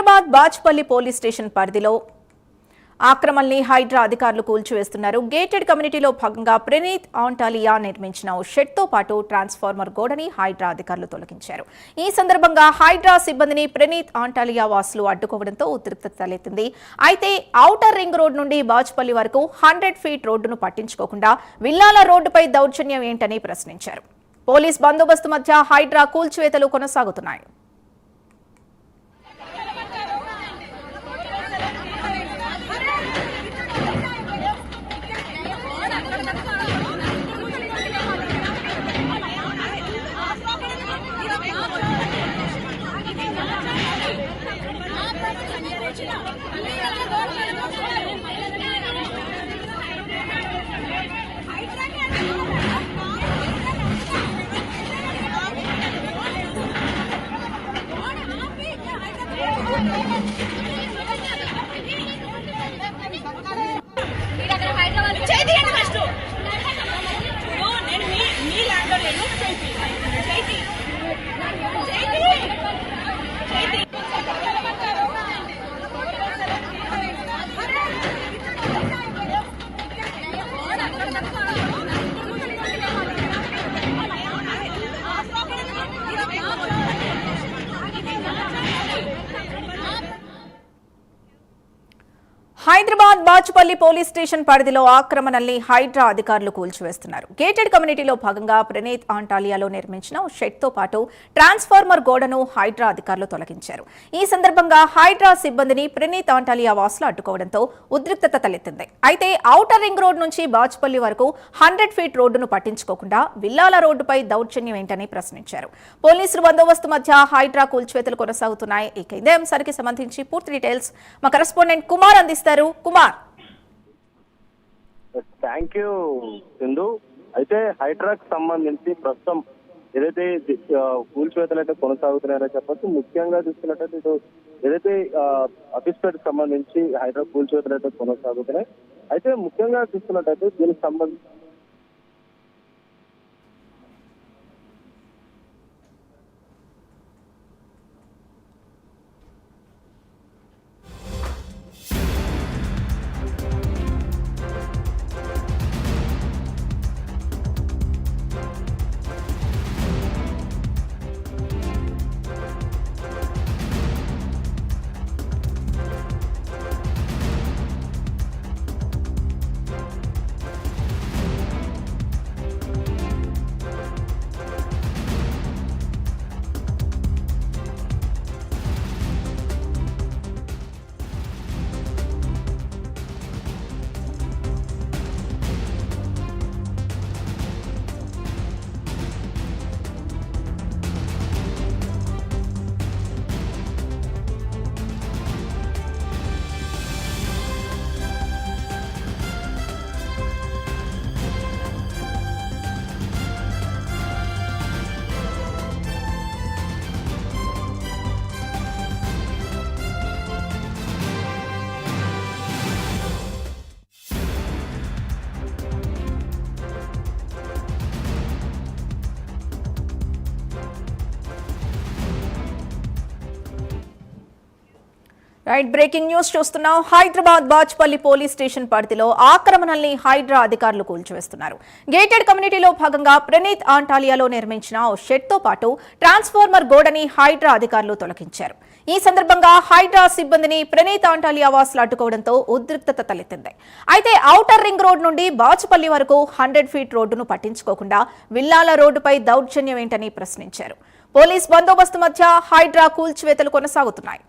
Hyderabad Bachupally police station పరిధిలో ఆక్రమణల్ని హైడ్రా అధికారులు కూల్చివేస్తున్నారు. Gated కమ్యూనిటీలో భాగంగా ప్రణీత్ ఆంటాలియా నిర్మించిన ఓ షెడ్తో పాటు ట్రాన్స్ఫార్మర్ గోడని హైడ్రా అధికారులు తొలగించారు. ఈ సందర్భంగా హైడ్రా సిబ్బందిని ప్రణీత్ ఆంటాలియా వాసులు అడ్డుకోవడంతో ఉద్రిక్తత తలెత్తింది. అయితే ఔటర్ రింగ్ రోడ్ నుండి బాచ్పల్లి వరకు 100 ఫీట్ రోడ్డును పట్టించుకోకుండా విల్లాల రోడ్డుపై దౌర్జన్యం ఏంటని ప్రశ్నించారు. పోలీస్ బందోబస్తు మధ్య హైడ్రా కూల్చివేతలు కొనసాగుతున్నాయి. హైదరాబాద్ బాచ్పల్లి పోలీస్ స్టేషన్ పరిధిలో ఆక్రమణల్ని హైడ్రా అధికారులు కూల్చివేస్తున్నారు. గేటెడ్ కమ్యూనిటీలో భాగంగా ప్రణీత్ ఆంటాలియాలో నిర్మించిన షెడ్తో పాటు ట్రాన్స్ఫార్మర్ గోడను హైడ్రా అధికారులు తొలగించారు. ఈ సందర్భంగా హైడ్రా సిబ్బందిని ప్రణీత్ ఆంటాలియా వాసులు అడ్డుకోవడంతో ఉద్రిక్తత తలెత్తింది. అయితే ఔటర్ రింగ్ రోడ్ నుంచి బాచ్పల్లి వరకు 100 ఫీట్ రోడ్డును పట్టించుకోకుండా విల్లాల రోడ్డుపై దౌర్జన్యం ఏంటని ప్రశ్నించారు. పోలీసుల బందోబస్తు మధ్య హైడ్రా కూల్చివేతలు కొనసాగుతున్నాయి. ఇదే అంశానికి సంబంధించి పూర్తి డీటెయిల్స్ మా కరెస్పాండెంట్ కుమార్ అందిస్తారు. Kumar, thank you Sindhu. అయితే హైడ్రాకి సంబంధించి ప్రస్తుతం ఏదైతే కూల్చివేతలు అయితే కొనసాగుతున్నాయో చెప్పచ్చు. ముఖ్యంగా చూసుకున్నట్టయితే ఇటు ఏదైతే అఫీస్పేట్ సంబంధించి హైడ్రా కూల్చివేతలు అయితే కొనసాగుతున్నాయి. అయితే ముఖ్యంగా చూసుకున్నట్టయితే దీనికి సంబంధించి బ్రేకింగ్ న్యూస్ చూస్తున్నాం. హైదరాబాద్ బాచ్పల్లి పోలీస్ స్టేషన్ పరిధిలో ఆక్రమణల్ని హైడ్రా అధికారులు కూల్చివేస్తున్నారు. గేటెడ్ కమ్యూనిటీలో భాగంగా ప్రణీత్ ఆంటాలియాలో నిర్మించిన ఓ షెడ్తో పాటు ట్రాన్స్ఫార్మర్ గోడని హైడ్రా అధికారులు తొలగించారు. ఈ సందర్భంగా హైడ్రా సిబ్బందిని ప్రణీత్ ఆంటాలియా వాసులు అడ్డుకోవడంతో ఉద్రిక్తత తలెత్తింది. అయితే ఔటర్ రింగ్ రోడ్ నుండి బాచ్పల్లి వరకు 100 ఫీట్ రోడ్డును పట్టించుకోకుండా విల్లాల రోడ్డుపై దౌర్జన్యం ఏంటని ప్రశ్నించారు. పోలీస్ బందోబస్తు మధ్య హైడ్రా కూల్చివేతలు కొనసాగుతున్నాయి.